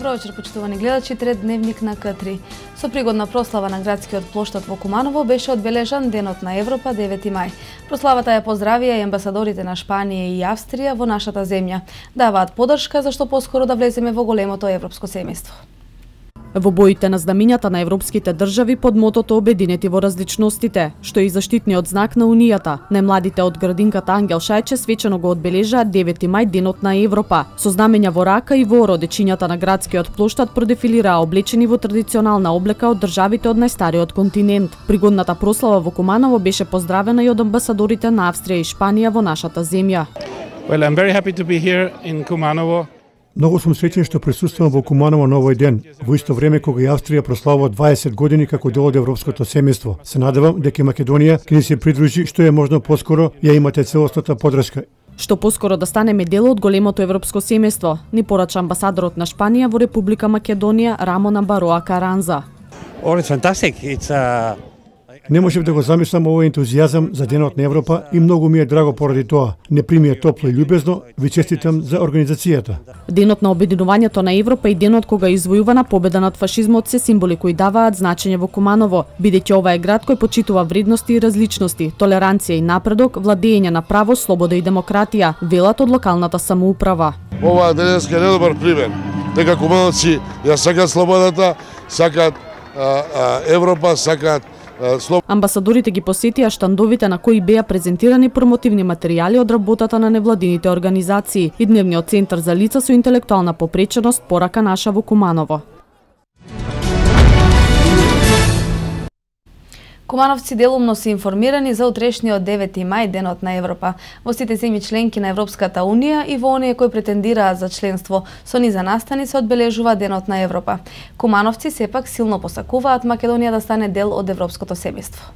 Добро вечер, почитувани гледачи, Трет дневник на К3. Со пригодна прослава на градскиот плоштад во Куманово беше одбележан Денот на Европа 9 мај. Прославата ја поздравија и амбасадорите на Шпанија и Австрија во нашата земја. Даваат поддршка за што поскоро да влеземе во големото европско семејство. Во боите на знамињата на европските држави под мотото "Обединети во различностите", што е и заштитниот знак на Унијата, најмладите од градинката Ангел Шајче свечено го одбележаат 9 мај Денот на Европа. Со знамења во рака и воро, дечињата на градскиот плоштад продефилираа облечени во традиционална облека од државите од најстариот континент. Пригодната прослава во Куманово беше поздравена и од амбасадорите на Австрија и Шпанија во нашата земја. Well, I'm very happy to be here in Kumanovo. Многу сум среќен што присуствувам во Куманово на овој ден, во исто време кога и Австрија прославува 20 години како дел од европското семејство. Се надевам дека Македонија ќе ни се придружи што е можно поскоро, ја имате целосната поддршка. Што поскоро да станеме дел од големото европско семејство, ни порача амбасадорот на Шпанија во Република Македонија Рамон Бароа Каранза. Oh, it's fantastic. Не можев да го замислам овој ентузијазам за Денот на Европа и многу ми е драго поради тоа. Не прими ја топло и љубезно, ви честитам за организацијата. Денот на обединувањето на Европа и денот кога е извојувана победа над фашизмот се символи кои даваат значење во Куманово, бидејќи ова е град кој почитува вредности и различности, толеранција и напредок, владење на право, слобода и демократија, велат од локалната самоуправа. Ова денеска е недобар пример, дека кумановци ја сакаат слободата, сакаат Европа, сакаат Амбасадорите ги посетија штандовите на кои беа презентирани промотивни материјали од работата на невладините организации и дневниот центар за лица со интелектуална попреченост Порака наша во Куманово. Кумановци делумно се информирани за утрешниот 9 мај Денот на Европа. Во сите земји членки на Европската Унија и во оние кои претендираат за членство со низа настани се одбележува Денот на Европа. Кумановци сепак силно посакуваат Македонија да стане дел од европското семејство.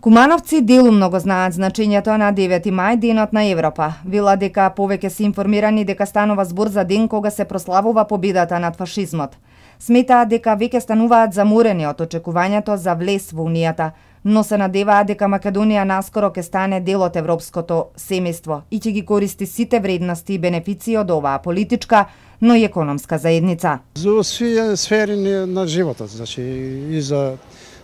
Кумановци делумно го знаат значењето на 9 мај Денот на Европа. Вела дека повеќе се информирани дека станува збор за ден кога се прославува победата над фашизмот. Сметаат дека веќе стануваат заморени од очекувањето за влез во Унијата, но се надеваат дека Македонија наскоро ќе стане дел од европското семејство и ќе ги користи сите вредности и бенефиции од оваа политичка, но и економска заедница. За сви сфери на животот, значи и за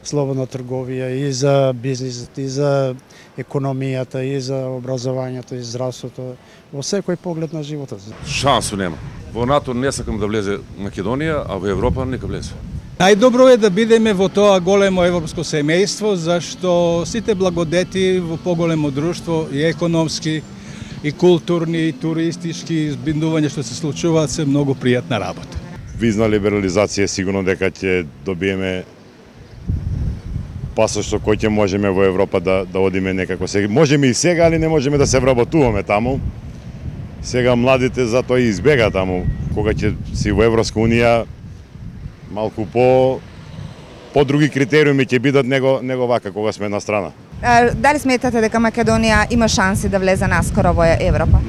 слободна трговија, и за бизнисот, и за економијата, и за образованието, и здравството, во секој поглед на животот. Шансу нема. Во НАТО не сакам да влезе Македонија, а во Европа нека влезе. Најдобро е да бидеме во тоа големо европско семејство, зашто сите благодети во поголемо друштво и економски, и културни, и туристички збиндувања што се случуваат се многу пријатна работа. Визна либерализација сигурно дека ќе добиеме пасош со кој ќе можеме во Европа да одиме некако. Можеме и сега, али не можеме да се вработуваме таму. Сега младите затоа и избега таму. Кога ќе си во Европска Унија, малку по други критериуми ќе бидат него вака кога сме на страна. Дали сметате дека Македонија има шанси да влезе наскоро во Европа?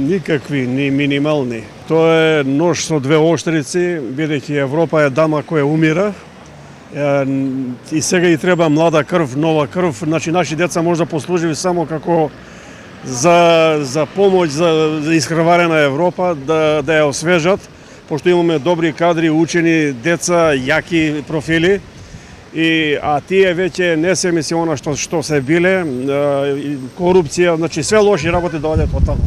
Никакви, ни минимални. Тоа е нож со двеоштрици, бидејќи Европа е дама која умира. И сега и треба млада крв, нова крв. Значи, наши деца може да послужи само како за помоќ за искрварена Европа, да ја освежат, пошто имаме добри кадри, учени деца, јаки профили. А тие веќе не се мисли она што се биле, корупција, значи све лоши работи да одат од таму.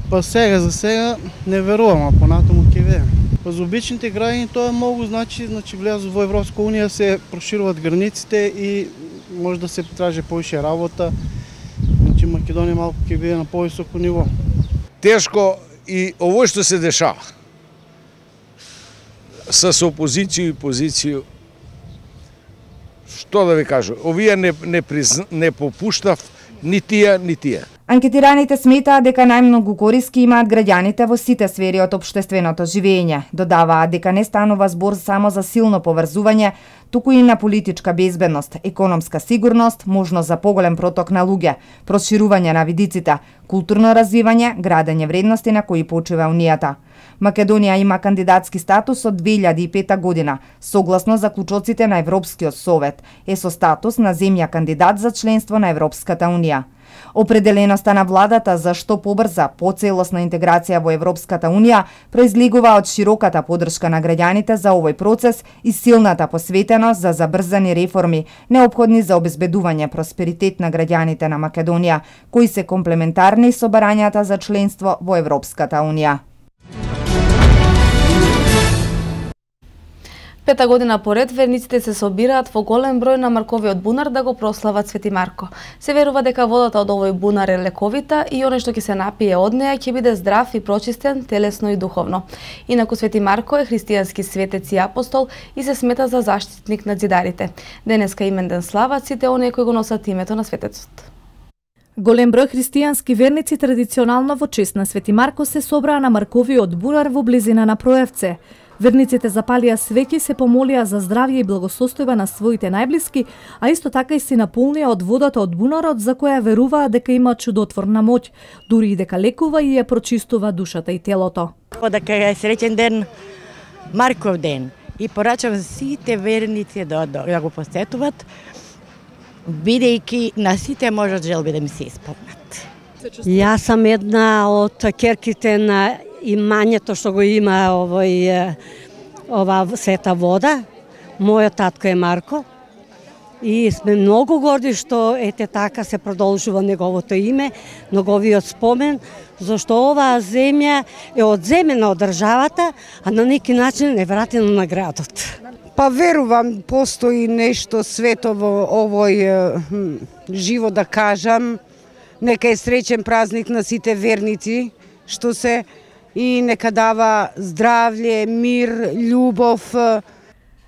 Па сега за сега не верувам, а понатаму ќе видиме. За обичните граѓани тоа многу значи влезу во Европска Унија, се прошируваат границите и може да се тражи повише работа. Значи Македонија малку ќе биде на повисоко ниво. Тешко и ово што се дешава с опозиција и позиција, што да ви кажу, овие не попуштав ни тие, ни тие. Анкетираните сметаат дека најмногу кориски имаат граѓаните во сите сфери од општественото живење. Додаваат дека не станува збор само за силно поврзување, туку и на политичка безбедност, економска сигурност, можност за поголем проток на луѓе, проширување на видиците, културно развивање, градење вредности на кои почива Унијата. Македонија има кандидатски статус од 2005 година, согласно заклучоците на Европскиот совет, е со статус на земја кандидат за членство на Европската Унија. Определеноста на владата за што побрза, поцелосна интеграција во Европската Унија произлегува од широката поддршка на граѓаните за овој процес и силната посветеност за забрзани реформи, неопходни за обезбедување просперитет на граѓаните на Македонија, кои се комплементарни со барањата за членство во Европската Унија. Пета година поред верниците се собираат во голем број на Марковиот бунар да го прослават Свети Марко. Се верува дека водата од овој бунар е лековита и оној што ќе се напие од неа ќе биде здрав и прочистен телесно и духовно. Инаку Свети Марко е христијански светец и апостол и се смета за заштитник на ѕидарите. Денеска именден слават сите оние кои го носат името на светецот. Голем број христијански верници традиционално во чест на Свети Марко се собраа на Марковиот бунар во близина на Проевце. Верниците запалија свеќи, се помолија за здравје и благосостојба на своите најблиски, а исто така и се наполнија од водата од бунарот за која веруваа дека има чудотворна моќ, дури и дека лекува и ја прочистува душата и телото. Дека е среќен ден, Марков ден, и порачам сите верници да го посетуват, бидејќи на сите можат желби да ми се исполнат. Јас сам една од керките на имањето што го има ова света вода. Мојот татко е Марко и сме многу горди што ете така се продолжува неговото име, неговиот спомен, зашто оваа земја е одземена од државата, а на неки начин е вратена на градот. Па верувам, постои нешто свето во овој живот, да кажам. Нека е среќен празник на сите верници што се и нека дава здравје, мир, љубов.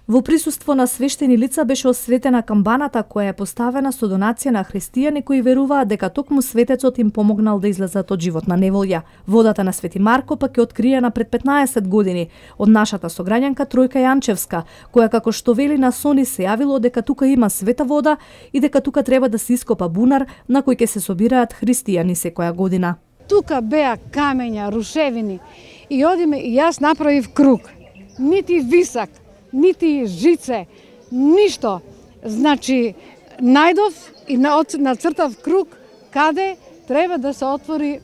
Во присуство на свештени лица беше осветена камбаната која е поставена со донација на христијани кои веруваат дека токму светецот им помогнал да излезат од животна неволја. Водата на Свети Марко пак е откриена пред 15 години од нашата сограѓанка Тројка Јанчевска, која како што вели на Сони се јавило дека тука има света вода и дека тука треба да се ископа бунар на кој ќе се собираат христијани секоја година. Тука беа камења, рушевини и одиме и јас направив круг. Нити висок, нити жице, ништо. Значи, најдов и нацртав круг каде треба да се отвори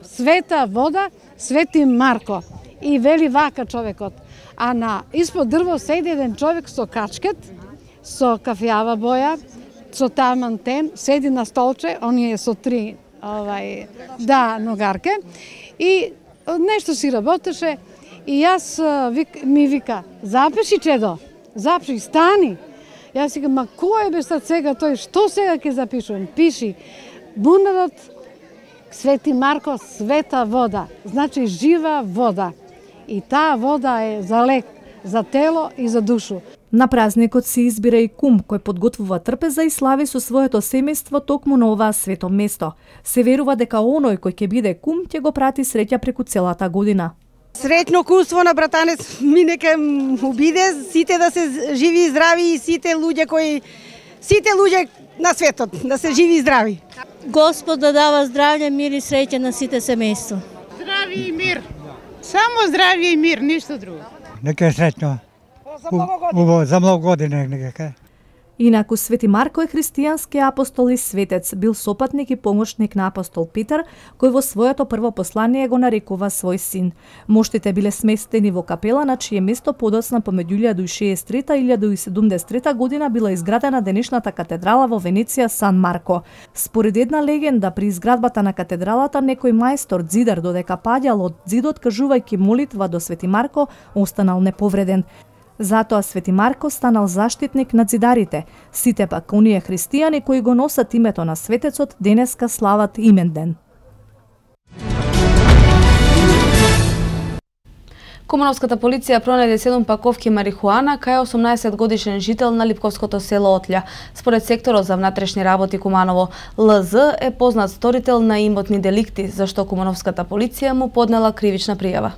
света вода, Свети Марко. И вели вака човекот. А на испод дрво седи еден човек со качкет, со кафјава боја, со тамантен, седи на столче, оние со три ногарке, и нешто си работеше, и јас ми вика, запиши чедо, запиши, стани. Јас си ма кој бе сега тој, што сега ќе запишувам? Пиши, бунарот Свети Марко, света вода, значи жива вода. И таа вода е за лек, за тело и за душу. На празникот се избира и кум кој подготвува трпеза и слави со своето семејство токму на оваа свето место. Се верува дека оној кој ќе биде кум ќе го прати среќа преку целата година. Среќно кумство на братанец ми нека му биде, сите да се живи и здрави и сите луѓе на светот да се живи и здрави. Господ да дава здравје, мир и среќа на сите семејство. Здравје и мир. Само здравје и мир, ништо друго. Нека е среќно. За многу години нека. Инаку Свети Марко е христијански апостол и светец, бил сопатник и помошник на апостол Питер, кој во своето прво послание го нарекува свој син. Моштите биле сместени во капела на чие место подоцна помеѓу 1063 и 1073 година била изградена денешната катедрала во Венеција Сан Марко. Според една легенда, при изградбата на катедралата некој мајстор ѕидар додека паѓал од ѕидот кажувајќи молитва до Свети Марко, останал неповреден. Затоа Свети Марко станал заштитник на ѕидарите. Сите пак оние христијани кои го носат името на светецот денеска слават именден. Кумановската полиција пронајде 7 паковки марихуана кај 18 годишен жител на Липковското село Отља. Според секторот за внатрешни работи Куманово, ЛЗ е познат сторител на имотни деликти, зашто Кумановската полиција му поднела кривична пријава.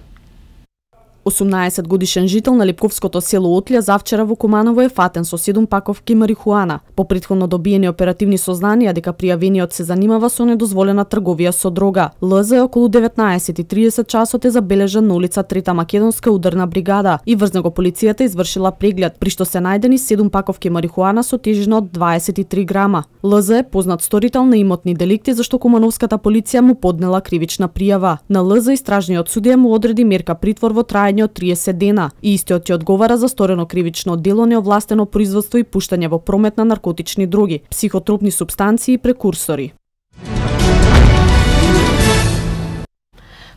18 годишен жител на Липковското село Отлја завчера во Куманово е фатен со 7 паковки марихуана. По претходно добиени оперативни сознанија дека пријавениот се занимава со недозволена трговија со дрога. ЛЗ околу 19:30 часот е забележан на улица 3 Македонска ударна бригада и врз него полицијата извршила преглед, при што се најдени 7 паковки марихуана со тежина од 23 грама. ЛЗ е познат сторител на имотни деликти зашто кумановската полиција му поднела кривична пријава. На ЛЗ истражниот судија му одреди мерка притвор во трајање од 30 дена и истиот ќе одговара за сторено кривично дело неовластено производство и пуштање во промет на наркотични дроги, психотропни супстанции и прекурсори.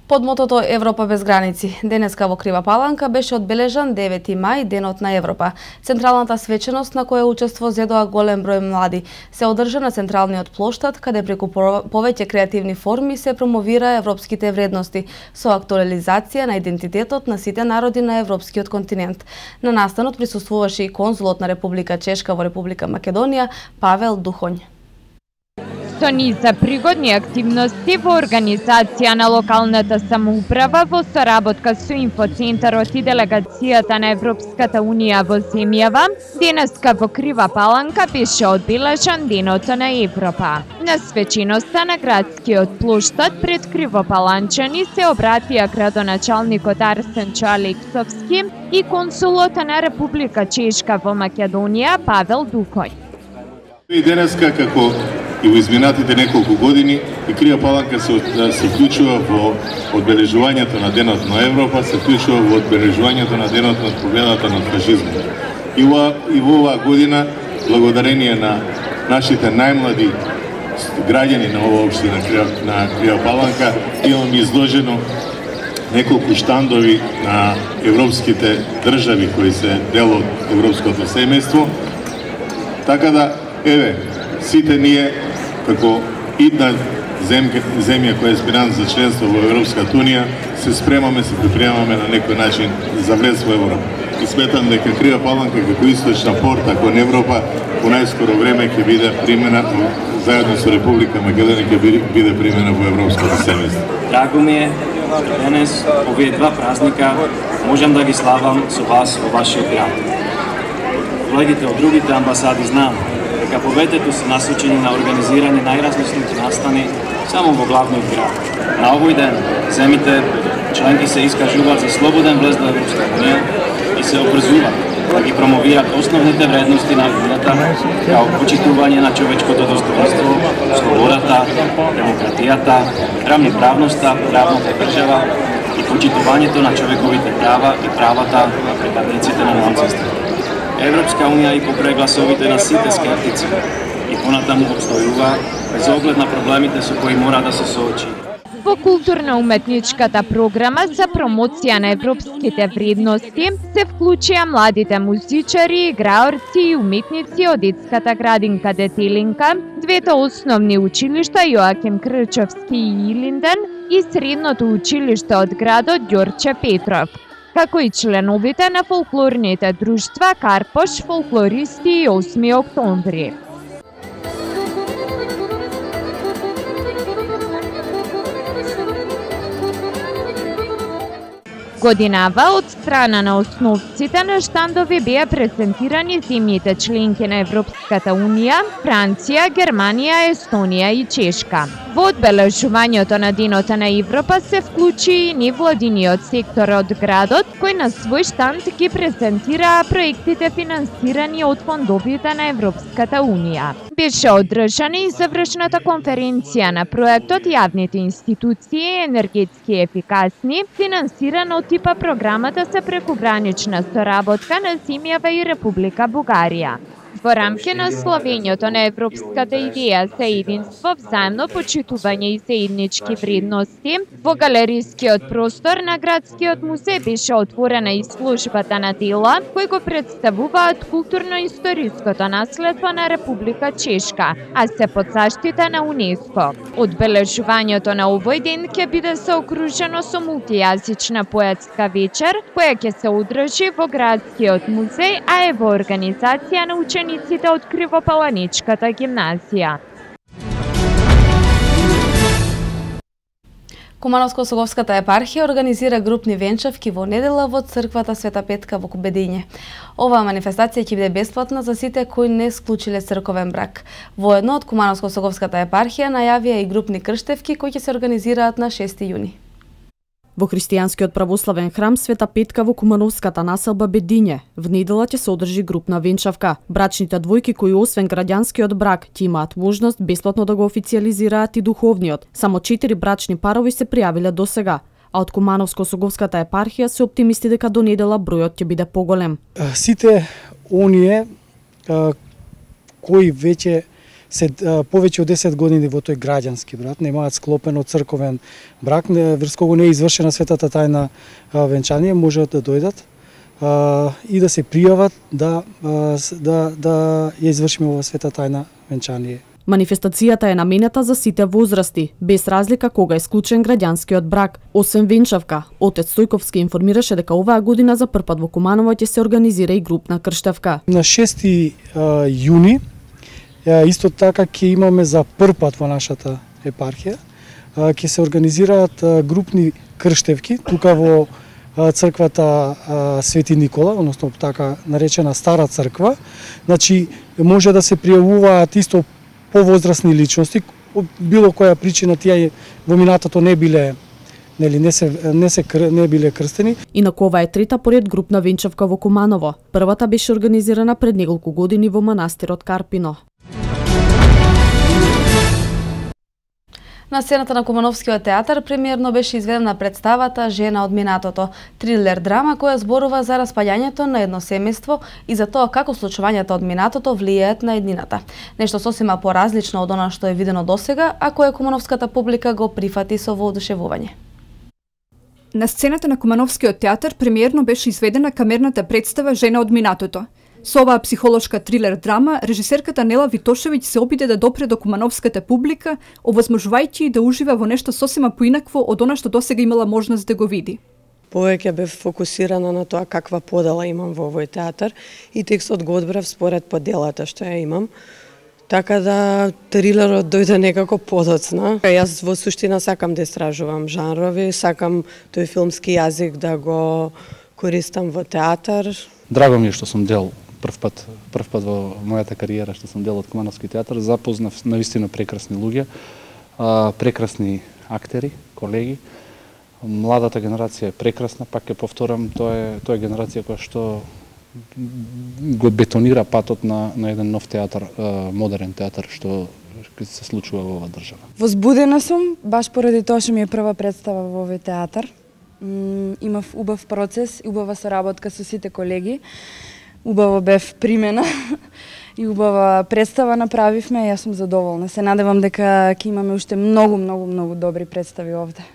Под мотото Европа без граници, денеска во Крива Паланка беше одбележан 9 мај, Денот на Европа. Централната свеченост на која учество зедоа голем број млади се одржа на централниот плоштад, каде преку повеќе креативни форми се промовира европските вредности со актуализација на идентитетот на сите народи на европскиот континент. На настанот присуствуваше и конзулот на Република Чешка во Република Македонија Павел Духонј. Со низа пригодни активности во организација на локалната самоуправа во соработка со инфоцентарот и делегацијата на Европската унија во земјава, денеска во Крива Паланка беше одбележан Денот на Европа. На свеченоста на градскиот плоштад пред кривопаланчани се обратија градоначалникот Арсен Алексовски и консулот на Република Чешка во Македонија Павел Духонј. И денеска, како и во изминатите неколку години, и Крива Паланка се вклучува во одбележувањето на Денот на Европа, се вклучува во одбележувањето на Денот на победата над фашизмот. И во оваа година, благодарение на нашите најмлади граѓани на оваа општина на Крива Паланка, имаме изложено неколку штандови на европските држави кои се дел од европското семејство. Така да, еве, сите ние, како идна земја која е аспирант за членство во Европската унија, се спремаме, се припремаме на некој начин за влез во Европа. И сметам дека Крива Паланка како источна порта кон Европа по најскоро време ќе биде примена, заедно со Република Македонија ќе биде примена во европското семејство. Драго ми е денес овие два празника можам да ги славам со вас во вашиот град. Колегите од другите амбасади знаат дека победите се насочени на организирање најразлични настани само во главниот град. На овој ден земите членки се искажуваат за слободен влез во Европска унија и се обрзуваат да ги промовираат основните вредности на унијата, као почитување на човечкото достоинство, слободата, демократијата, равноправноста, правната држава и почитувањето на човековите права и правата на припадниците на малцинството. Европска унија и покрај гласовите на сите скептици и понатаму обстојува без оглед на проблемите со кои мора да се соочи. Во културно-уметничката програма за промоција на европските вредности се вклучија младите музичари, играорци и уметници од детската градинка Детелинка, двете основни училишта Јоаким Крчовски и Илинден и средното училиште од градот Ѓорче Петров, како и членовите на фолклорните друштва Карпош, фолклористи и 8 октомври. Годинава од страна на основците на штандови беа презентирани земјите членки на Европската унија, Франција, Германија, Естонија и Чешка. Во одбележувањето на Денот на Европа се вклучи и невладиниот сектор од градот, кој на свој штанд ги презентираа проектите финансирани од фондовите на Европската унија. Беше одржана и завршната конференција на проектот Јавните институции енергетски ефикасни, финансиран од типа програмата за прекогранична соработка на земјава и Република Бугарија. Во рамки на славењето на европската идеја за единство, взаемно почитување и заеднички вредности, во галерискиот простор на градскиот музеј беше отворена изложбата на дела кои го представуваат културно-историското наследство на Република Чешка, а се под заштита на УНЕСКО. Одбележувањето на овој ден ќе биде соокружено со мултијазична поетска вечер, која ќе се одржи во градскиот музеј, а е во организација на учениците од Кривопаланичката гимназија. Кумановско-Соговската епархија организира групни венчавки во недела во црквата Света Петка во Кубедиње. Оваа манифестација ќе биде бесплатна за сите кои не склучиле црковен брак. Воедно од Кумановско-Соговската епархија најавија и групни крштевки кои ќе се организираат на 6 јуни. Во христијанскиот православен храм Света Петка во Кумановската населба Бедиње, в недела ќе се одржи групна венчавка. Брачните двојки кои освен граѓанскиот брак ќе имаат можност бесплатно да го официјализираат и духовниот. Само 4 брачни парови се пријавиле досега, а од Кумановско-Соговската епархија се оптимисти дека до недела бројот ќе биде поголем. Сите оние кои веќе се повеќе од 10 години во тој граѓански брак, немаат склопено црковен брак, врз кого не е извршена светата тајна венчание, можат да дојдат и да се пријават да ја извршиме ова света тајна венчание. Манифестацијата е наменета за сите возрасти, без разлика кога е склучен граѓанскиот брак. Освен венчавка, отец Стојковски информираше дека оваа година за прв пат во Куманово ќе се организира и групна крштевка. На 6 јуни исто така ќе имаме за прв пат во нашата епархија, ќе се организираат групни крштевки тука во црквата Свети Никола, односно така наречена Стара црква. Значи може да се пријавуваат исто повозрасни личности, било која причина тие во минатото не биле не биле крстени. Инаку ова е трета поред групна венчавка во Куманово. Првата беше организирана пред неколку години во манастирот Карпино. На сцената на Кумановскиот театар премиерно беше изведена представата Жена од минатото, трилер драма која зборува за распаѓањето на едно семејство и за тоа како случувањата од минатото влијаат на еднината. Нешто сосема поразлично од она што е видено досега, а кое кумановската публика го прифати со воодушевување. На сцената на Кумановскиот театар премиерно беше изведена камерната представа Жена од минатото. Со оваа психолошка трилер драма, режисерката Нела Витошевиќ се обиде да допре до кумановската публика, овозможувајќи да ужива во нешто сосема поинакво од она што досега имала можност да го види. Повеќе бев фокусирана на тоа каква подела имам во овој театар и текстот го одбрав според поделата што ја имам. Така да трилерот дојде некако подоцна. Јас во суштина сакам да истражувам жанрови, сакам тој филмски јазик да го користам во театар. Драго ми е што сум дел прв пат во мојата кариера што сум дел од Кумановски театар, запознав навистина прекрасни луѓе, прекрасни актери, колеги. Младата генерација е прекрасна, пак ќе повторам, тоа е генерација која што го бетонира патот на еден нов театар, модерен театар што се случува во оваа држава. Возбудена сум, баш поради тоа што ми е прва представа во овој театар. Имав убав процес, убава соработка со сите колеги. Убаво бев примена и убава представа направивме, јас сум задоволна. Се надевам дека ќе имаме уште многу добри представи овде.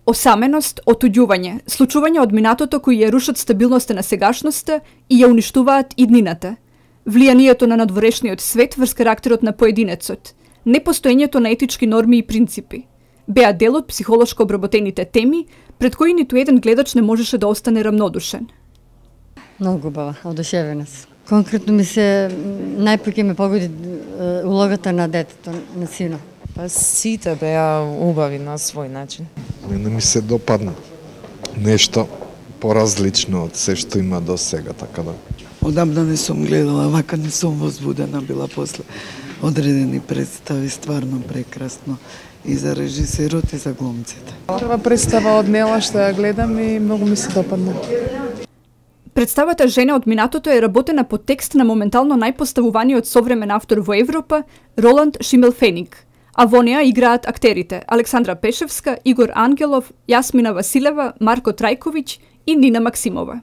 Осаменост, отуѓување, случувања од минатото кои ја рушат стабилноста на сегашноста и ја уништуваат иднината. Влијанието на надворешниот свет врз карактерот на поединецот, непостоењето на етички норми и принципи. Беа дел од психолошко обработените теми, пред кои ниту еден гледач не можеше да остане рамнодушен. Многу убава, одушевена сум. Конкретно ми се најпоќе ме погоди улогата на детето, на сино. Па сите беа убави на свој начин. Мене ми се допадна нешто поразлично од се што има до сега, така да. Одамна не сум гледала, вака не сум возбудена била после одредени представи, стварно прекрасно. И за режисерот и за глумците. Прва представа од Нела што ја гледам и многу ми се допадна. Представата Жена од минатото е работена по текст на моментално најпоставуваниот современ автор во Европа, Роланд Шимелфеник. А во неа играат актерите Александра Пешевска, Игор Ангелов, Јасмина Василева, Марко Трајковиќ и Нина Максимова.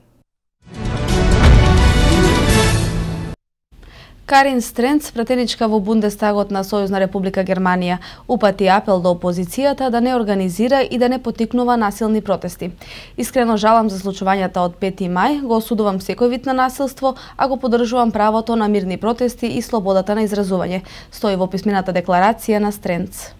Карин Стренц, пратеничка во Бундестагот на Сојузна Република Германија, упати апел до опозицијата да не организира и да не поттикнува насилни протести. Искрено жалам за случувањата од 5 мај, го осудувам секој вид на насилство, а го поддржувам правото на мирни протести и слободата на изразување, стои во писмената декларација на Стренц.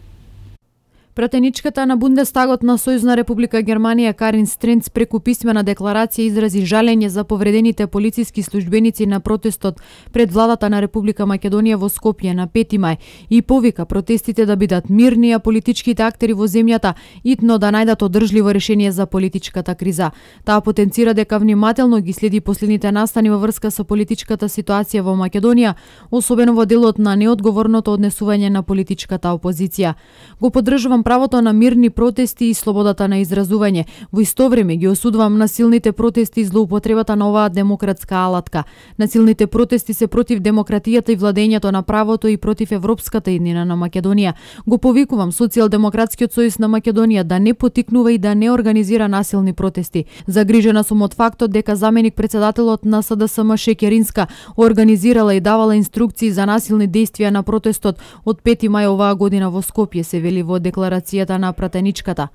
Пратеничката на Бундестагот на Сојузна република Германија Карин Стренц преку писмена декларација изрази жалење за повредените полициски службеници на протестот пред владата на Република Македонија во Скопје на 5 мај и повика протестите да бидат мирни, а политичките актери во земјата итно да најдат одржливо решение за политичката криза. Таа потенцира дека внимателно ги следи последните настани во врска со политичката ситуација во Македонија, особено во делот на неодговорното однесување на политичката опозиција. Го поддржувам правото на мирни протести и слободата на изразување. Во исто време ги осудувам насилните протести и злоупотребата на оваа демократска алатка. Насилните протести се против демократијата и владењето на правото и против европската иднина на Македонија. Го повикувам Социјалдемократскиот сојуз на Македонија да не потикнува и да не организира насилни протести. Загрижена сум од фактот дека заменик председателот на СДСМ Шекеринска организирала и давала инструкции за насилни действија на протестот од 5 мај оваа година во Скопје, се вели во декларацијата на пратеничката.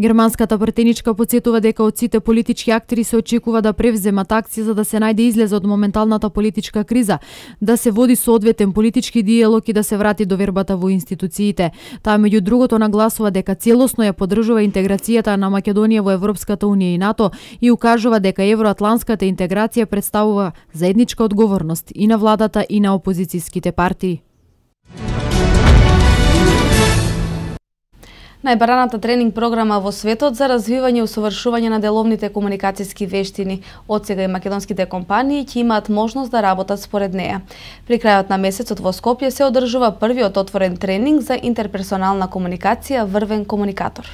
Германската пратеничка потсетува дека од сите политички актери се очекува да превземат акција за да се најде излез од моменталната политичка криза, да се води соодветен политички диалог и да се врати довербата во институциите. Таа меѓу другото нагласува дека целосно ја поддржува интеграцијата на Македонија во Европската унија и НАТО и укажува дека евроатланската интеграција представува заедничка одговорност и на владата и на опозицијските партии. Најбараната тренинг програма во светот за развивање и усовршување на деловните комуникацијски вештини. Од сега и македонските компании ќе имаат можност да работат според неа. При крајот на месецот во Скопје се одржува првиот отворен тренинг за интерперсонална комуникација врвен комуникатор.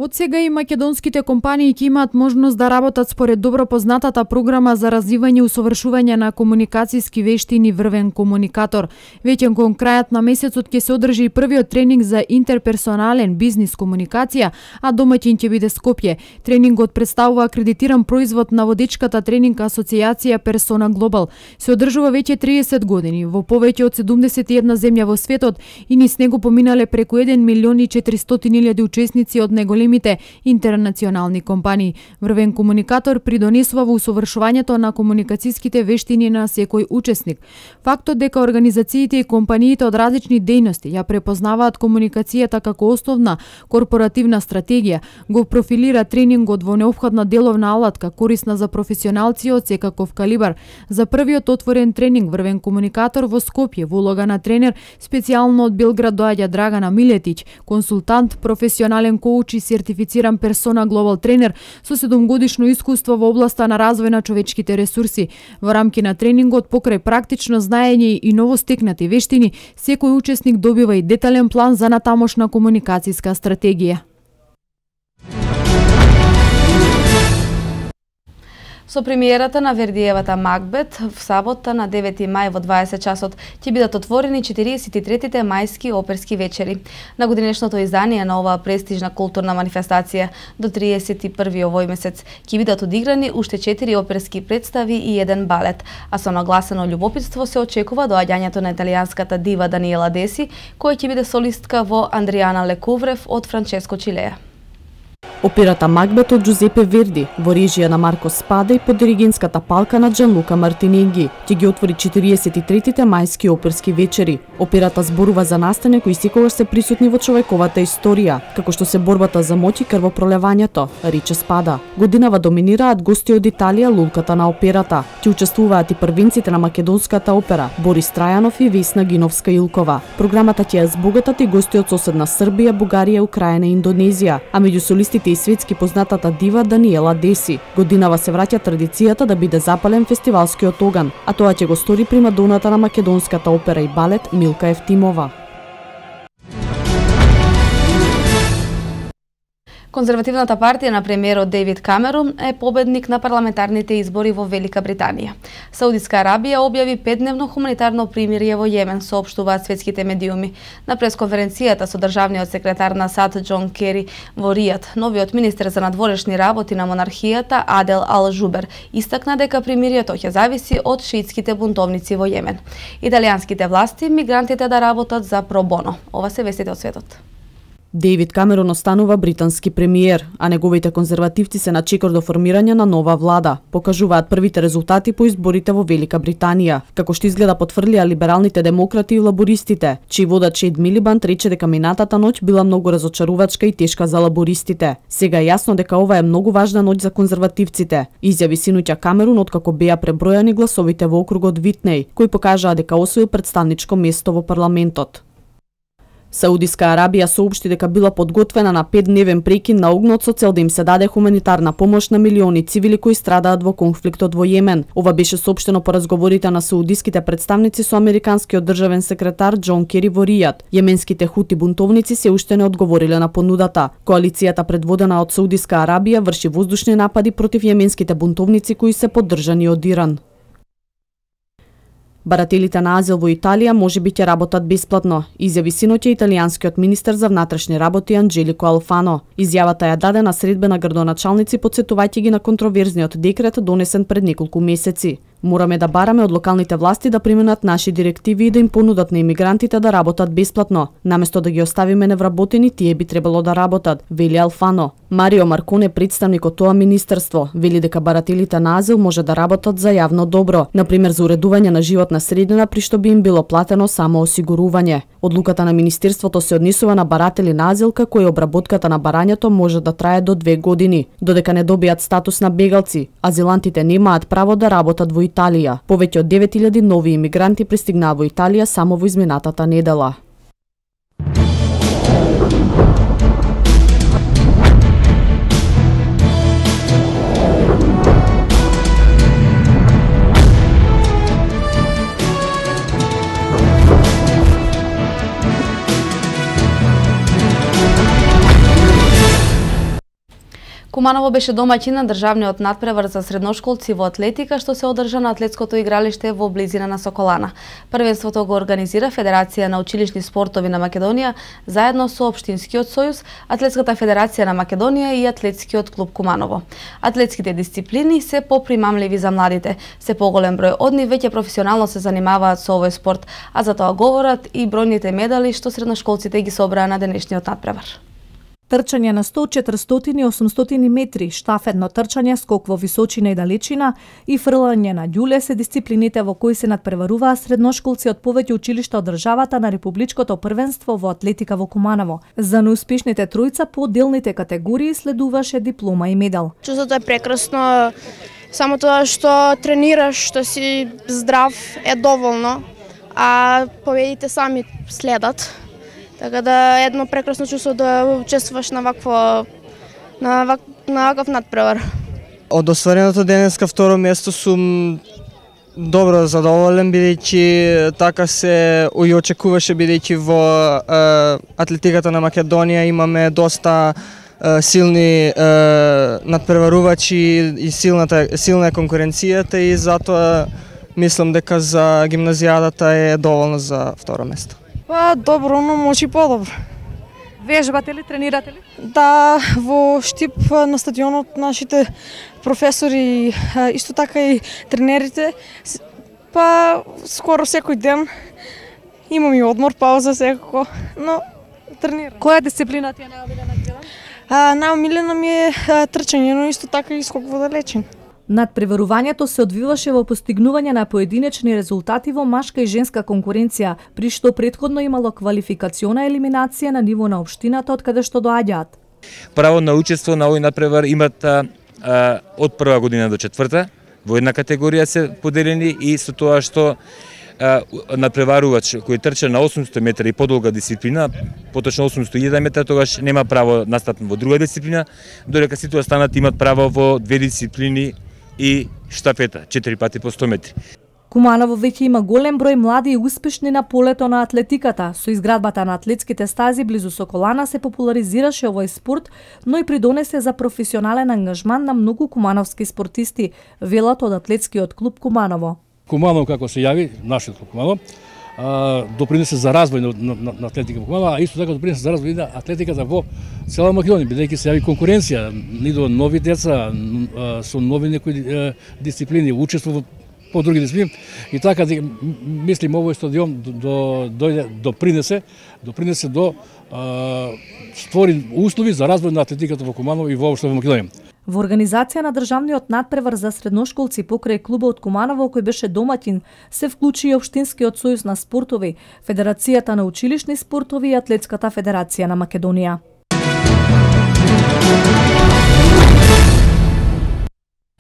Од сега и македонските компании ќе имаат можност да работат според добро познатата програма за развивање и усовршување на комуникацијски вештини врвен комуникатор. Веќе кон крајот на месецот ќе се одржи и првиот тренинг за интерперсонален бизнис комуникација, а домаќин ќе биде Скопје. Тренингот представува акредитиран производ на водечката тренинг асоцијација Persona Global. Се одржува веќе 30 години во повеќе од 71 земја во светот и низ него поминале преку 1.400.000 учесници од неголемите интернационални компании. Врвен комуникатор придонесува во усовршувањето на комуникацијските вештини на секој учесник. Фактот дека организациите и компаниите од различни дејности ја препознаваат комуникацијата како основна корпоративна стратегија, го профилира тренингот во неопходна деловна алатка корисна за професионалци од секаков калибар. За првиот отворен тренинг врвен комуникатор во Скопје во улога на тренер специјално од Белград доаѓа Драгана Милетич, консултант, професионален коуч и сертифициран Persona Global тренер со 7-годишно искуство во областа на развој на човечките ресурси. Во рамки на тренингот, покрај практично знаење и новостекнати вештини, секој учесник добива и детален план за натамошна комуникацијска стратегија. Со премиерата на Вердиевата Макбет в сабота на 9 мај во 20 часот ќе бидат отворени 43-тите мајски оперски вечери. На годинешното издание на оваа престижна културна манифестација до 31 овој месец ќе бидат одиграни уште 4 оперски представи и 1 балет, а со нагласено љубопитство се очекува доаѓањето на италијанската дива Даниела Деси, која ќе биде солистка во Андријана Лекуврев од Франческо Чилеја. Операта Макбет од Джузепе Верди, во режија на Марко Спада и под диригентската палка на Джанлука Мартиненги, ќе ги отвори 43-тите мајски оперски вечери. Операта зборува за настани кои секогаш се присутни во човековата историја, како што се борбата за моќ и крвопролевањето, рече Спада. Годинава доминираат гости од Италија, лулката на операта. Ќе учествуваат и првенците на македонската опера, Борис Трајанов и Весна Гиновска-Илкова. Програмата ќе ја збогатат и гости од соседна Србија, Бугарија, Украина и Индонезија, а меѓу солистите и светски познатата дива Даниела Деси. Годинава се враќа традицијата да биде запален фестивалскиот оган, а тоа ќе го стори примадоната на македонската опера и балет Милка Евтимова. Конзервативната партија на премиерот Дејвид Камерон е победник на парламентарните избори во Велика Британија. Саудитска Арабија објави 5-дневно хуманитарно примирие во Јемен, соопштуваат светските медиуми. На пресконференцијата со државниот секретар на САД Џон Кери во Ријад, новиот министер за надворешни работи на монархијата Адел Ал Жубер истакна дека примирието ќе зависи од шиитските бунтовници во Јемен. Италијанските власти мигрантите да работат за про боно. Ова се вестите од светот. Дејвид Камерон останува британски премиер, а неговите конзервативци се на чекор до формирање на нова влада, покажуваат првите резултати по изборите во Велика Британија. Како што изгледа потврдија либералните демократи и лабористите, чиј водач Ед Милибанд рече дека минатата ноќ била многу разочарувачка и тешка за лабористите. Сега е јасно дека ова е многу важна ноќ за конзервативците, изјави синоќа Камерон откако беа пребројани гласовите во округот Витнеј, кој покажаа дека освоил представничко место во парламентот. Саудиска Арабија соопшти дека била подготвена на 5-дневен прекин на огнот со цел да им се даде хуманитарна помош на милиони цивили кои страдаат во конфликтот во Јемен. Ова беше соопштено по разговорите на саудиските представници со американскиот државен секретар Џон Кери во Ријад. Јеменските хути бунтовници се уште не одговориле на понудата. Коалицијата предводена од Саудиска Арабија врши воздушни напади против јеменските бунтовници кои се поддржани од Иран. Барателите на азил во Италија можеби ќе работат бесплатно, изјави синоќа италијанскиот министер за внатрешни работи Анџелико Алфано. Изјавата ја даде на средба на градоначалници потсетувајќи ги на контроверзниот декрет донесен пред неколку месеци. Мораме да бараме од локалните власти да применат наши директиви и да им понудат на имигрантите да работат бесплатно. Наместо да ги оставиме невработени, тие би требало да работат, вели Алфано. Марио Марконе, представник од тоа министерство, вели дека барателите на азил може да работат за јавно добро, например за уредување на животна средина при што би им било платено само осигурување. Одлуката на министерството се однесува на баратели на азил како и обработката на барањето може да трае до 2 години. Додека не добијат статус на бегалци, азилантите немаат право да работат во Италија. Повеќе од 9000 нови имигранти пристигнаа во Италија само во изминатата недела. Куманово беше домаќин на државниот натпревар за средношколци во атлетика што се одржа на атлетското игралиште во близина на Соколана. Првенството го организира Федерација на училишни спортови на Македонија заедно со Општинскиот сојуз, Атлетската федерација на Македонија и Атлетскиот клуб Куманово. Атлетските дисциплини се попримамливи за младите. Се поголем број од нив веќе професионално се занимаваат со овој спорт, а за тоа говорат и бројните медали што средношколците ги собраа на денешниот натпревар. Трчање на 100, 400 и 800 метри, штафетно трчање, скок во височина и далечина и фрлање на ѓуле се дисциплините во кои се надпреваруваа средношколци од повеќе училишта од државата на републичкото првенство во атлетика во Куманово. За неуспешните тројца по отделните категории следуваше диплома и медал. Чувството е прекрасно, само тоа што тренираш, што си здрав е доволно, а победите сами следат. Така да едно прекрасно чувство да учествуваш на ваков надпревар. Од оствареното денеска второ место сум добро задоволен, бидејќи така се и очекуваше, бидејќи во атлетиката на Македонија имаме доста силни надпреварувачи и силна е конкуренцијата и затоа мислам дека за гимназијадата е доволно за второ место. Па добро, но може и подобро. Вежбате ли, тренирате ли? Да, во Штип на стадионот нашите професори, исто така и тренерите, па скоро секој ден имам и одмор, пауза секако, но тренирам. Која дисциплина ти е најомилена гледам? Најомилена ми е трчање, но исто така и скок во далечин. Надпреварувањето се одвиваше во постигнување на поединечни резултати во машка и женска конкуренција, при што претходно имало квалификациона елиминација на ниво на општината од каде што доаѓаат. Право на учество на овој надпревар имат од прва година до четврта, во една категорија се поделени и со тоа што надпреварувач кој трча на 800 метра и подолга дисциплина, поточно 801 метра, тогаш нема право настапен во друга дисциплина, додека сите останати имат право во две дисциплини и штафета, 4 пати по 100 метри. Куманово веќе има голем број млади и успешни на полето на атлетиката. Со изградбата на атлетските стази близу Соколана се популаризираше овој спорт, но и придонесе за професионален ангажман на многу кумановски спортисти, велат од Атлетскиот клуб Куманово. Куманово, како се јави, нашиот клуб Куманово, допринесе за развој на атлетика во Куманово, а исто така допринесе за развој на атлетиката во цела Македонија, бидејќи се јави конкуренција, идоа нови деца со нови некои дисциплини, учество по-други дисциплини. И така мислим овој стадион допринесе до створи услови за развој на атлетиката во Куманово и воопшто во Македонија. Во организација на државниот надпревар за средношколци покрај клубот Куманово кој беше домаќин, се вклучи и Општинскиот сојуз на спортови, Федерацијата на училишни спортови и Атлетската федерација на Македонија.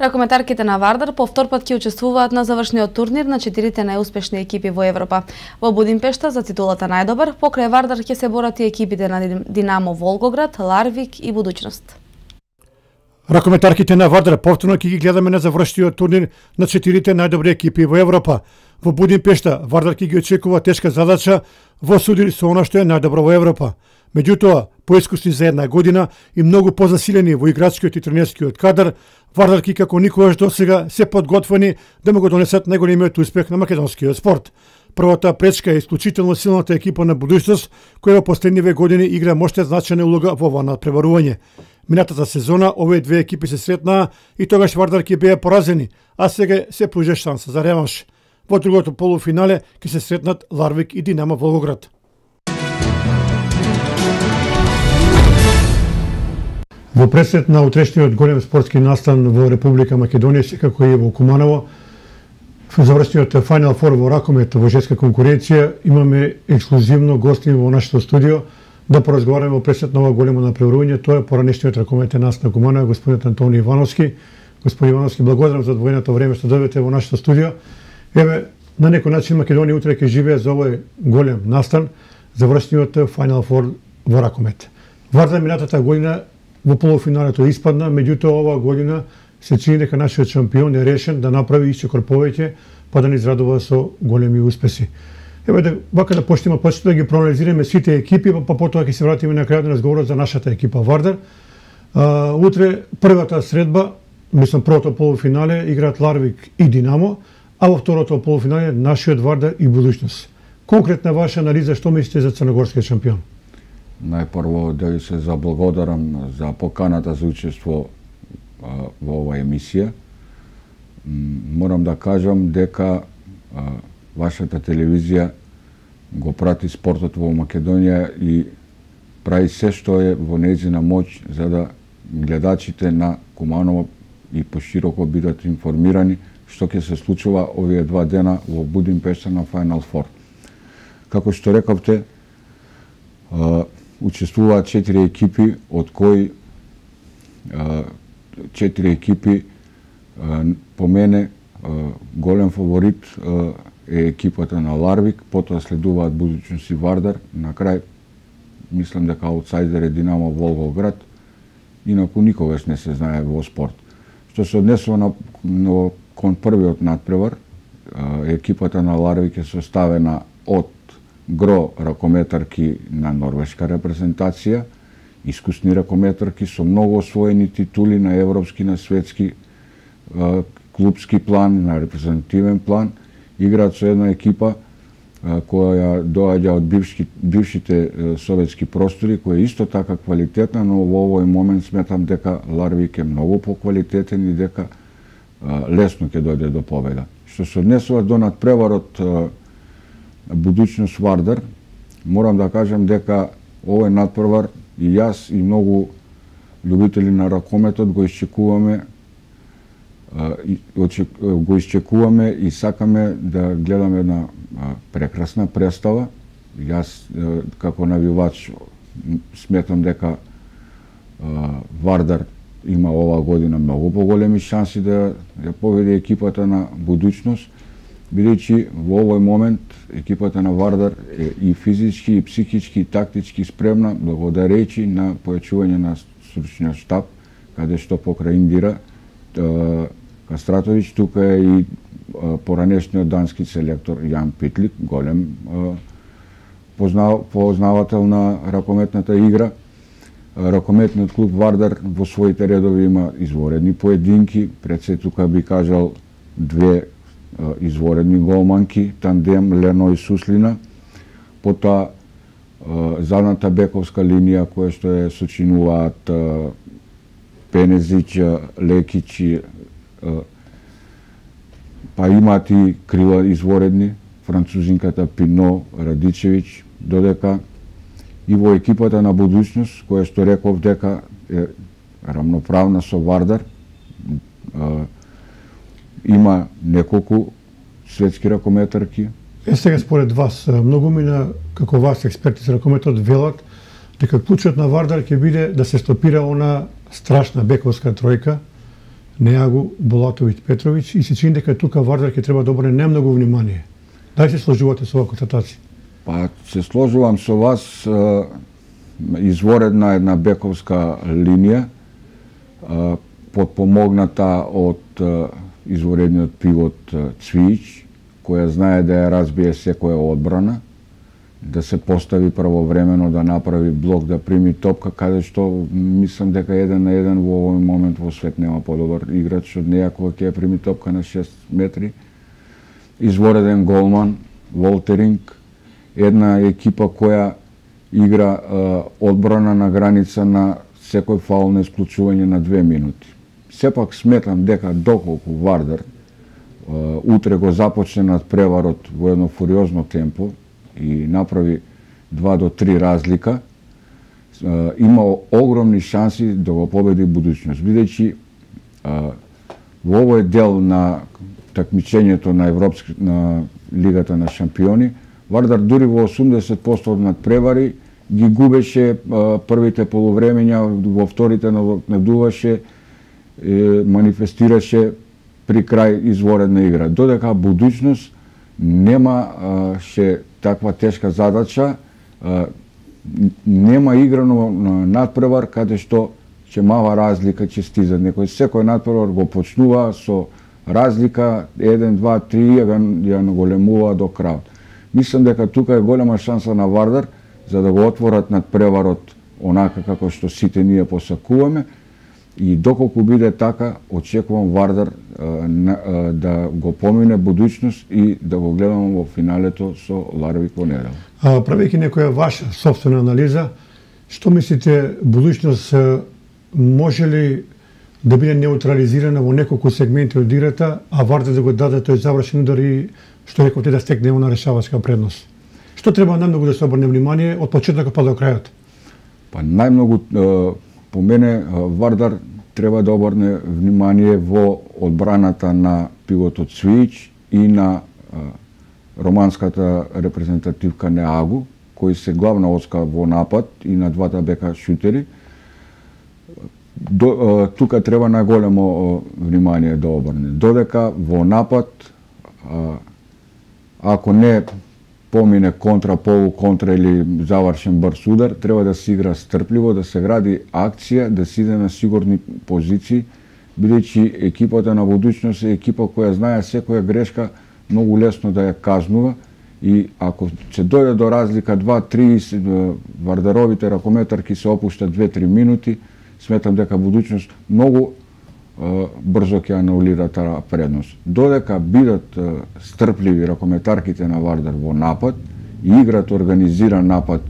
Ракометарките на Вардар по втор пат ќе учествуваат на завршниот турнир на 4 најуспешни екипи во Европа. Во Будимпешта за титулата најдобар, покрај Вардар ќе се борат и екипите на Динамо Волгоград, Ларвик и Будуќност. Ракометарките на Вардар повторно ќе ги гледаме на завршниот турнир на 4 најдобри екипи во Европа. Во Будимпешта Вардар ќе ги очекува тешка задача во судир со она што е најдобро во Европа. Меѓутоа, поискусни за една година и многу позасилени во играчкиот и тренерскиот кадар, Вардарки како никогаш досега се подготвени да му го донесат најголемиот успех на македонскиот спорт. Првата пречка е исклучително силната екипа на Будуќност, која во последниве години игра мощна значајна улога во ова надпреварување. Минатата сезона овие две екипи се сретнаа и тогаш Вардарки беа поразени, а сега се пружи шанса за реванш. Во другото полуфинале ќе се сретнат Ларвик и Динамо Волгоград. Во пресет на утрешниот голем спортски настан во Република Македонија, секако и во Куманово, во завршниот Final Four во ракомет во женска конкуренција, имаме ексклузивно гости во нашето студио да поразговараме во пресет на ова големо напреварување. Тоа е поранешниот ракометен настан на Куманово, господин Антони Ивановски. Господин Ивановски, благодарам за одвоеното време што дојдете во нашето студио. Еве, на некој начин Македонија утре ќе живее за овој голем настан, завршниот Final Four во ракомет. Вардар минатата година во полуфиналето испадна, меѓутоа оваа година се чини дека нашиот шампион е решен да направи исчекор повеќе, па да ни израдува со големи успеси. Еве вака да почнеме да ги проанализираме сите екипи, па потоа ќе се вратиме на крајот на разговорот за нашата екипа Вардар. Утре првата средба, мислам првото полуфинале, играат Ларвик и Динамо, а во второто полуфинале нашиот Вардар и Будуќност. Конкретна ваша анализа, што мислите за црногорскиот шампион? Најпрво да ви се заблагодарам за поканата за учество во оваа емисија. Морам да кажам дека вашата телевизија го прати спортот во Македонија и прави се што е во нејзина моќ за да гледачите на Куманово и пошироко бидат информирани што ќе се случува овие 2 дена во Будимпешта на Final Four. Како што рековте, учествуваат 4 екипи, од кои 4 екипи по мене голем фаворит е екипата на Ларвик, потоа следуваат Будуќност и Вардар, на крај мислам дека аутсайдер е Динамо Волгоград, инаку никогаш не се знае во спорт. Што се однесува кон првиот надпревар, екипата на Ларвик е составена од гро ракометарки на норвешка репрезентација, искусни ракометарки со многу освоени титули на европски, на светски, клубски план, на репрезентативен план, играат со една екипа која доаѓа од бившите советски простори, која е исто така квалитетна, но во овој момент сметам дека Ларвик е многу поквалитетен и дека лесно ќе дојде до победа. Што се однесува до надпреварот Будуќност Вардар, морам да кажам дека овој надпревар и јас и многу љубители на ракометот го изчекуваме и сакаме да гледаме една прекрасна представа. Јас како навивач сметам дека Вардар има оваа година многу поголеми шанси да ја победи екипата на Будуќност, бидејќи во овој момент екипата на Вардар е и физички, и психички, и тактички спремна, благодарејќи на појачување на стручниот штаб, каде што покрај Индира Кастратовиќ, тука е и поранешниот дански селектор Јан Питлик, голем познавател на ракометната игра. Ракометниот клуб Вардар во своите редови има изворедни поединки, пред се тука би кажал 2 изворедни голманки, тандем Лено и Суслина, потоа задната бековска линија која што е сочинуваат Пенезич, Лекич и па имаат и крила изворедни, французинката Пино, Радичевиќ, додека и во екипата на Будуќност, која што реков дека е рамноправна со Вардар, има неколку светски ракометарки. Сега според вас, многу мина како вас експерти за ракометот велат дека клучот на Вардар ќе биде да се стопира она страшна бековска тројка Неагу, Булатовиќ, Петровиќ и се чини дека тука Вардар ќе треба да обрне немногу внимание. Дали се сложувате со оваа констатација? Па се сложувам со вас, изворедна една бековска линија, подпомогната од изворедниот пивот Цвијич, која знае да ја разбие секоја одбрана, да се постави правовремено, да направи блок, да прими топка, каде што мислам дека 1-1 во овој момент во свет нема подобар играч од неја кога ќе прими топка на 6 метри. Извореден голман, Волтеринг, една екипа која игра одбрана на граница на секој фаул на исклучување на 2 минути. Сепак сметам дека доколку Вардар утре го започне над преварот во едно фуриозно темпо и направи 2 до 3 разлика, има огромни шанси да го победи Будуќност, бидејќи во овој дел на такмичењето на Лигата на шампиони, Вардар дури во 80% од надпревари ги губеше првите полувремења, во вторите надуваше, манифестираше при крај изворедна игра. Додека Будуќност немаше таква тешка задача, нема играно надпревар каде што ќе мава разлика, ќе стиза некој. Секој надпревар го почнува со разлика 1, 2, 3, ја наголемува до крајот. Мислам дека тука е голема шанса на Вардар за да го отворат надпреварот онака како што сите ние посакуваме и доколку биде така, очекувам Вардар да го помине Будуќност и да го гледам во финалето со Ларвик во недела. Правејќи некоја ваша собствена анализа, што мислите, Будуќност може ли да биде неутрализирана во неколку сегменти од играта, а Вардар да го даде тој завршен удар и, што рековте, да стекне она решавачка предност? Што треба најмногу да се обрне внимание од почетокот па до крајот? Па најмногу по мене Вардар треба да обрне внимание во одбраната на пивотот Цвијич и на романската репрезентативка Неагу, кои се главна оска во напад и на двата бека шутери. Тука треба најголемо внимание да обрне. Додека во напад, ако не помине контра, полуконтра или завршен брз удар, треба да се игра стрпливо, да се гради акција, да се иде на сигурни позиции, бидејќи екипата на Будуќност е екипа која знае секоја грешка многу лесно да ја казнува и ако се дојде до разлика 2-3, Вардаровите ракометарки се опуштат 2-3 минути, сметам дека Будуќност многу брзо ќе анулира таа предност. Додека бидат стрпливи ракометарките на Вардар во напад и играт организиран напад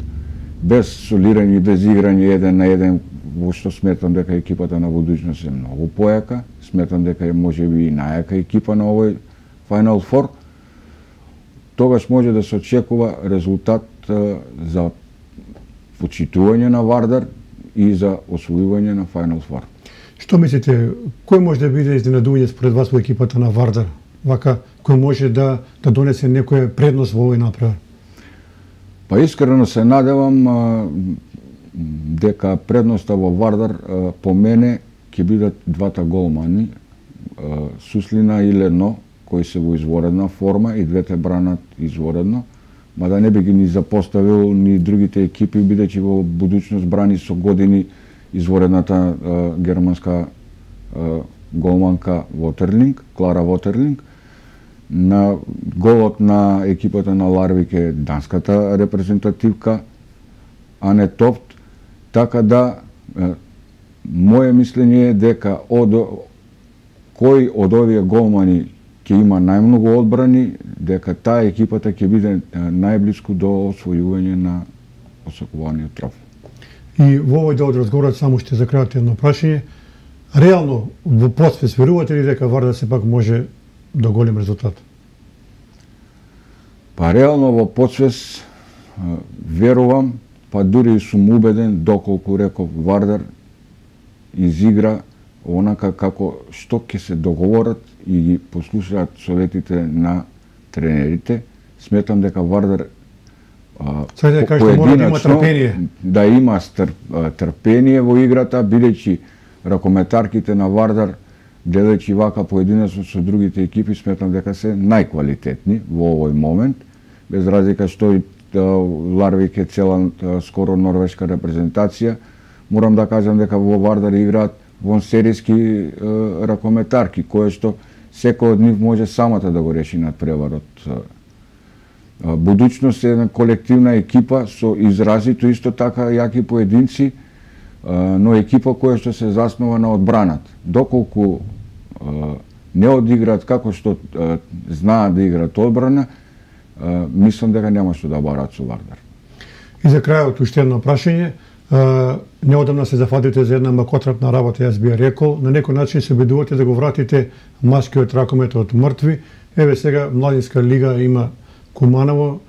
без солирање и без играње 1-1, во што сметам дека екипата на Будуќност е многу појака, сметам дека е можеби и најака екипа на овој Final Four, тогаш може да се очекува резултат за почитување на Вардар и за освојување на Final Four. Што мислите, кој може да биде изненадување според вас во екипата на Вардар? Вака, кој може да донесе некоја предност во овој напревар? Па искрено се надевам дека предноста во Вардар по мене ќе бидат двата голмани, Суслина и Лено, кои се во изворедна форма и двете бранат изворедно, мада не би ги ни запоставил ни другите екипи, бидејќи во Будуќност брани со години изворедната германска голманка Вотерлинг, Клара Вотерлинг. На голот на екипата на Ларвик е данската репрезентативка Ане Тофт, така да моје мислење е дека кој од овие голмани ќе има најмногу одбрани, дека таа екипата ќе биде најблиску до освојување на осакуваниот трофеј. И во овој дел од разговорот само ще закратите едно прашање. Реално во подсвест верувате ли дека Вардар сепак може до голем резултат? Па реално во подсвест верувам, па дури и сум убеден, доколку реков Вардар изигра онака како што ќе се договорат и ги послушаат советите на тренерите. Сметам дека Вардар поединачно да има трпение во играта, бидејќи ракометарките на Вардар, гледајќи вака поединачно со другите екипи, сметам дека се најквалитетни во овој момент, без разлика што и Ларвик е цела скоро норвешка репрезентација. Морам да кажам дека во Вардар играат вонсеријски ракометарки, кое што секој од нив може самата да го реши надпреварот. Будуќност е една колективна екипа со изразито исто така јаки поединци, но екипа која што се заснова на одбраната. Доколку не одиграат како што знаат да играат одбрана, мислам дека нема што да бараат со Вардар. И за крајот уште едно прашање. Неодамна се зафатите за една макотрапна работа, јас би ја рекол. На некој начин се обидувате да го вратите машкиот ракомет од мртви. Еве сега Младинска лига има Куманово.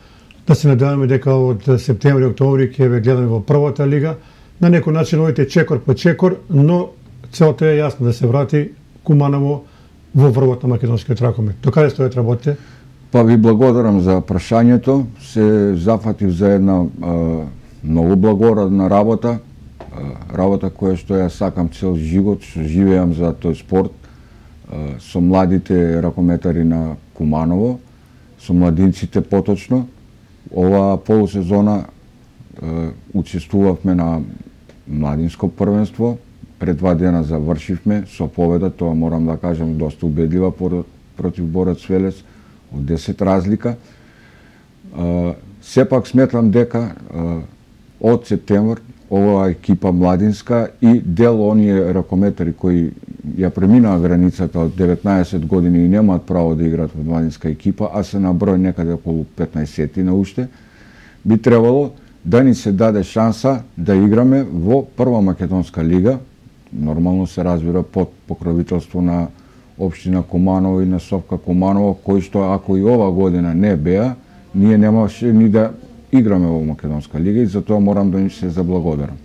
Да се надеваме дека од септември-октомври ќе ве гледаме во првата лига. На некој начин одите чекор по чекор, но целта е јасно да се врати Куманово во врвот на македонскиот ракомет. До каде стојат работите? Па ви благодарам за прашањето. Се зафатив за една многу благородна работа, работа која што ја сакам цел живот, што живеам за тој спорт, со младите ракометари на Куманово, со младинците поточно. Ова полусезона учествувавме на младинско првенство, пред 2 дена завршивме со победа, тоа морам да кажам доста убедлива против Борец Велес од 10 разлика. Сепак сметам дека од септември оваа екипа младинска и дел оние ракометари кои ја преминаа границата од 19 години и немаат право да играат во младинска екипа, а се на број некаде околу 15 на уште, би требало да ни се даде шанса да играме во прва македонска лига, нормално се разбира под покровителство на општина Куманово и на Совка Куманово, кои што ако и ова година не беа, ние немаше ни да играме во македонска лига и затоа морам да им се заблагодарам.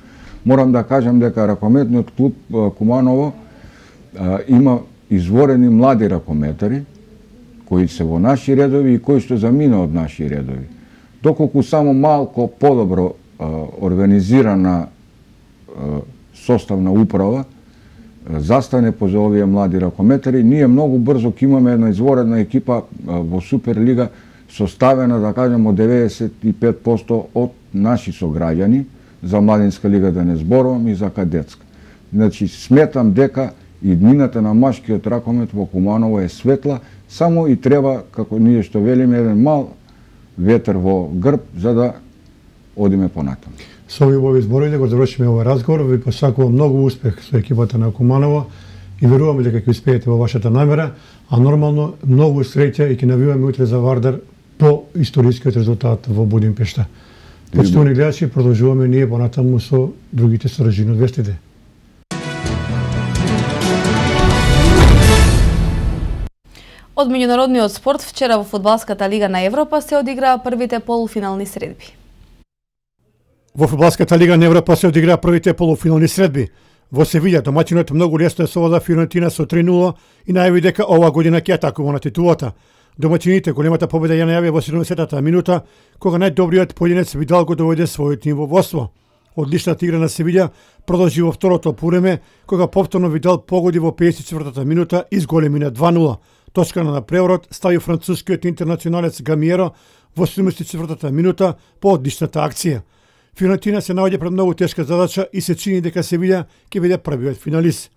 Морам да кажам дека ракометниот клуб Куманово има изворени млади ракометари кои се во наши редови и кои што замина од наши редови. Доколку само малку подобро организирана составна управа застане поза овие млади ракометари, ние многу брзо ќе имаме една изворена екипа во Суперлига составена, да кажем, од 95% од наши сограѓани, за младинска лига да не зборувам и за кадетска. Значи, сметам дека иднината на машкиот ракомет во Куманово е светла, само и треба, како ние што велиме, еден мал ветер во грб, за да одиме понатаму. Со овој зборови да го завршиме овој разговор, ви посакувам многу успех со екипата на Куманово и веруваме дека ќе успеете во вашата намера, а нормално многу среќа и ќе навиваме утре за Вардар по историскиот резултат во Будимпешта. Почитувани гледачи, продолжуваме ние понатаму со другите содржини од вестите. Од меѓународниот спорт, вчера во Фудбалската лига на Европа се одиграа првите полуфинални средби. Во Фудбалската лига на Европа се одиграа првите полуфинални средби. Во Севиља домаќинот многу лесно е совлада Фиорентина со 3:0 и најави дека оваа година ќе атакува на титулата. Домаќините големата победа ја најавија во 70-та минута, кога најдобриот поединец Видал го доведе својот тим во водство. Одличната игра на Севиља продолжи во второто полувреме, кога повторно Видал погоди во 54-та минута и зголеми на 2:0. Точка на преворот стави францускиот интернационалец Гамиеро во 74-та минута по одличната акција. Фиорентина се наоѓа пред многу тешка задача и се чини дека Севиља ќе биде првиот финалист.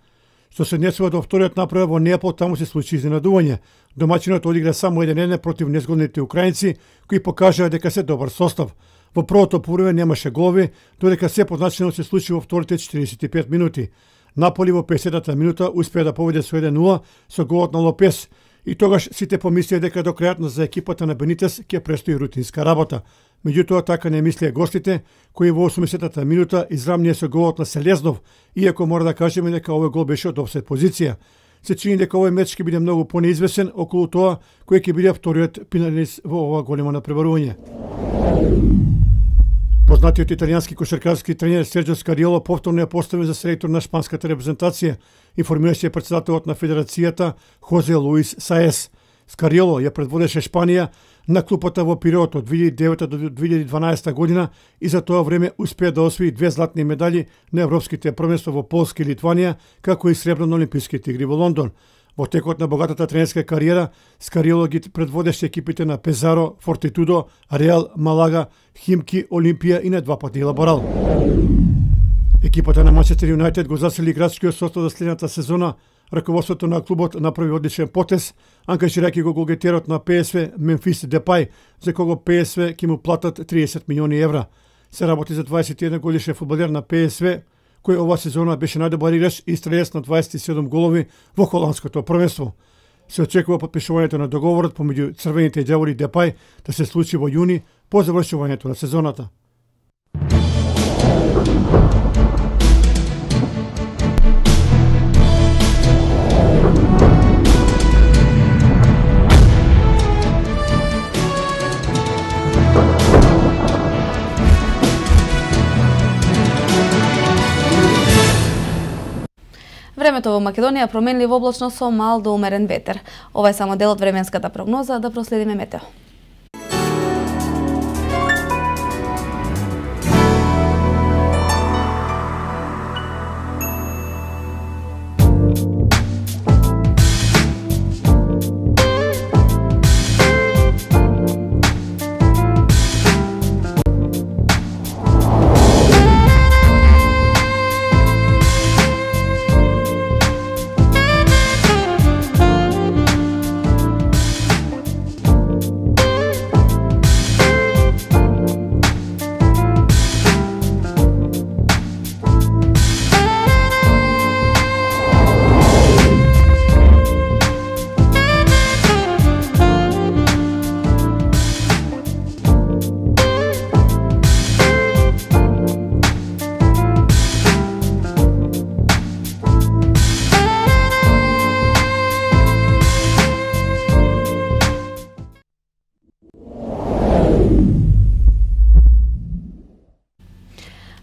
Што се однесува до вториот направа во Неапол, таму се случи изненадување. Домаќинот одигра само 1-1 против незгодните украинци, кои покажаа дека се добар состав. Во првото полувреме немаше голови, додека се позначено се случи во вторите 45 минути. Наполи во 50-та минута успеа да победи со 1:0 со голот на Лопес. И тогаш сите помислија дека до крајот за екипата на Бенитес ќе престои рутинска работа. Меѓутоа така не мислеа гостите, кои во 80-та минута израмнија со голот на Селезнов, иако мора да кажеме дека овој гол беше од офсет позиција. се чини дека овој меч ќе биде многу понеизвесен околу тоа кој ќе биде вториот финалист во ова големо надпреварување. Познатиот италијански кошаркарски тренер Серджо Скариоло повторно ја постави за селектор на шпанската репрезентација, информираше председателот на федерацијата Хозе Луис Саес. Скариоло ја предводеше Шпанија на клупата во период од 2009 до 2012 година и за тоа време успеа да освои 2 златни медали на европските првенства во Полска и Литванија, како и сребро на Олимписките игри во Лондон. Во текот на богатата тренерска кариера, Скариоло ги предводеше екипите на Пезаро, Фортитудо, Реал, Малага, Химки, Олимпија и на 2 пати Лаборал. Екипата на Манчестер Юнайтед го засили играчкиот состав за следната сезона. Раководството на клубот направи одличен потез, ангажирајќи го голгетерот на ПСВ Мемфис Депај, за кого ПСВ ќе му платат 30 милиони евра. Се работи за 21 годишен фудбалер на ПСВ, кој ова сезона беше најдобар играч и стрелец на 27 голови во холандското првенство. Се очекува потпишувањето на договорот помеѓу црвените ѓаволи Депај да се случи во јуни по завршувањето на сезоната. Времето во Македонија променливо облачно со мал до умерен ветер. Ова е само дел од временската прогноза, да проследиме метео.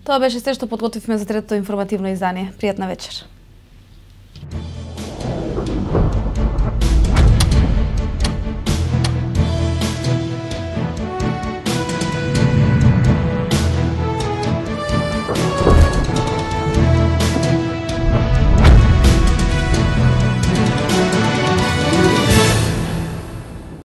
Тоа беше се што подготвивме за третото информативно издание. Пријатна вечер.